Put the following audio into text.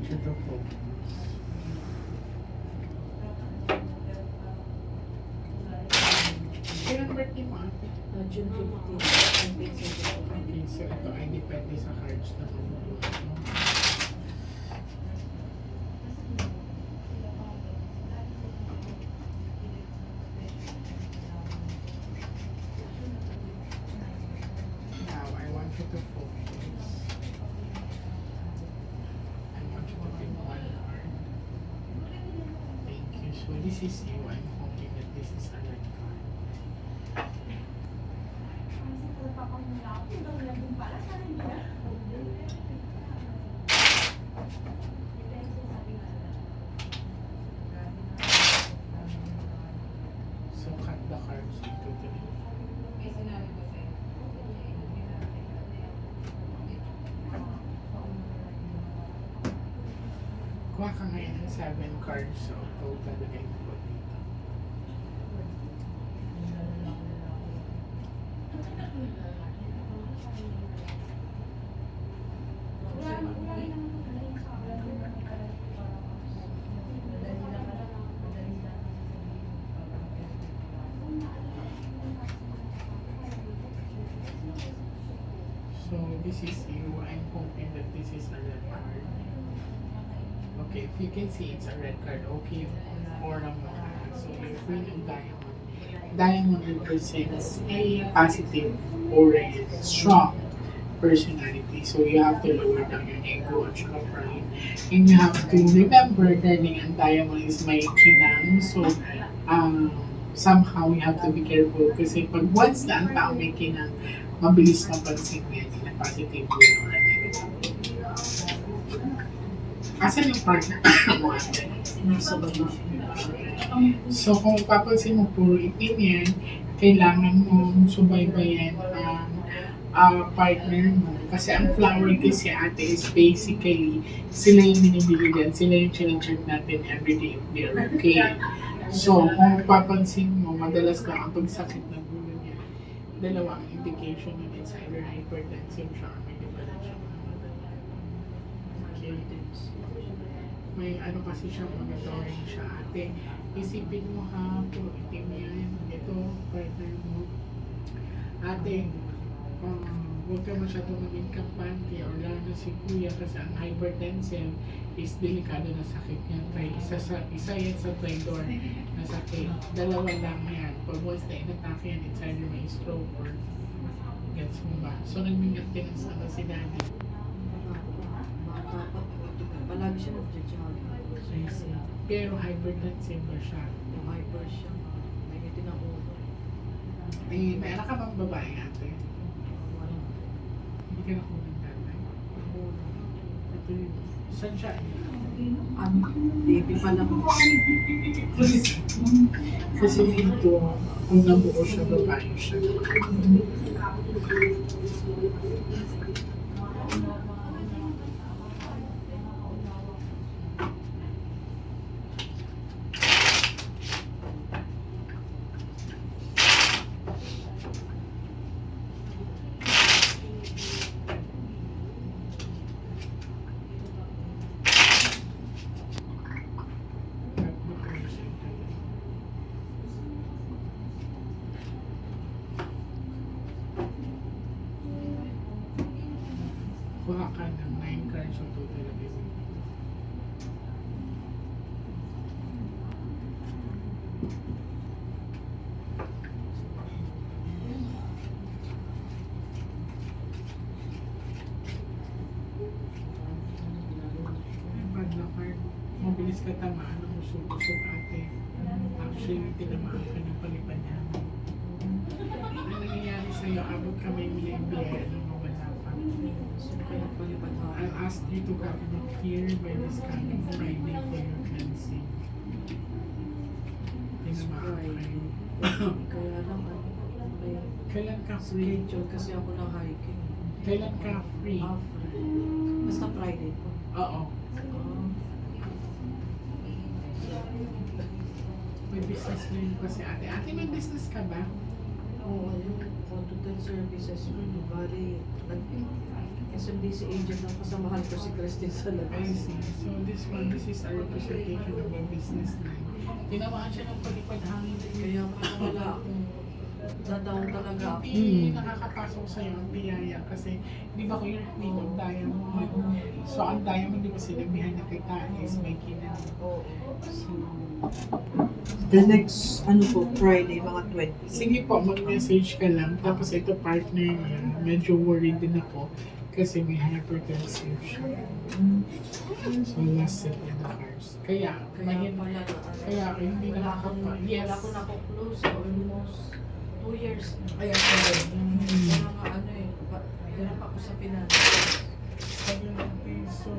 want you to focus. Kailan birthday mo ate? June 15. Okay, so ito ay depende sa cards na mabubuhay mo. Now, I want you to focus. I want you to pick one card. Thank you. So this is you. I'm hoping that this is a red card. So cut the cards into three. Kuha ka ngayon ng 7 cards. So total lagay mo po dito. So this is you. I'm hoping that this is a red card. Okay, if you can see it's a red card, okay, or a more. So your Queen of Diamond. Diamond represents a positive or a strong personality. So you have to lower down your ego at your pride. And you have to remember, darling, ang diamond is may kinang. So somehow you have to be careful kasi pag once na ang tao may kinang, mabilis mapansin yan in a positive way or a negative way. Asan yung partner mo ate? Nasa baba. So kung papansin mo puro itim yan, kailangan mo subaybayan ang partner mo. Kasi ang flower kasi ate is basically, sila yung binibiligan, sila yung chine-check natin everyday if they're okay. So kung papansin mo, madalas lang ang pagsakit ng gulo niya. Dalawang indication yun, it's either hypertensive siya or may depression. Okay. May ano kasi siya, monitoring siya ate. Isipin mo ha, puro itim yan. Ito, partner mo. Ate, huwag ka masyadong maging kampante or lalo na si kuya kasi ang hypertensive is delikado na sakit niya. Kaya isa yan sa trendor na sakit. Dalawa lang yan. Pag once na inatake yan, it's either may stroke or gets mo ba? So nag-maintenance na si daddy. Bata pa. Palagi siya nag-jog. Pero hypertensive ba siya? Yung hyper siya. May ngitin ang ulo. Eh, may anak ka bang babae ate? Wala. Hindi ka na kulang tatay. Ito yun. Saan siya? Ano? Baby pa lang. Kasi dito, kung nabuo siya, babae siya. Kuha ka ng 9 cards o total of it. Bad na card. Mabilis ka tamaan ng usog-usog ate. Actually, tinamaan ka ng palipad niya. Ano nangyayari sa'yo? Abot ka may biyaya ng mawala pa. So, kaya palipad na. I'll ask you to come here by this coming Friday for your cleansing. Tinamaan kayo. Kaya lang, may Kailan ka free? schedule kasi ako ng hiking. Kailan ka free? Basta Friday po. Oo. May business rin kasi ate. Ate, may business ka ba? Oo, yung content services mo, Bali, SMDC agent ang kasamahan ko si Christine sa I labas. see. So this is a representation of a business line. Tinamaan siya ng palipad hangin. Kaya parang wala akong dadaw talaga ako. Hindi nakakapasok sa'yo ang biyaya kasi di ba kuya name of diamond? So ang diamond di ba sinabihan na kita is may kinang. Oo. So, The next, ano po, Friday, mga 20. sige po, mag-message ka lang. Tapos ito partner niya, medyo worried din ako kasi may hypertensive siya. So last set in the cars. Kaya, Kaya mahirap. pala na Kaya ako hindi wala akong nakakapa. Yes. wala akong nako-close almost 2 years na. Kaya pala. Kaya nga ano eh, hirap ako sa finance. Sabi ng piso.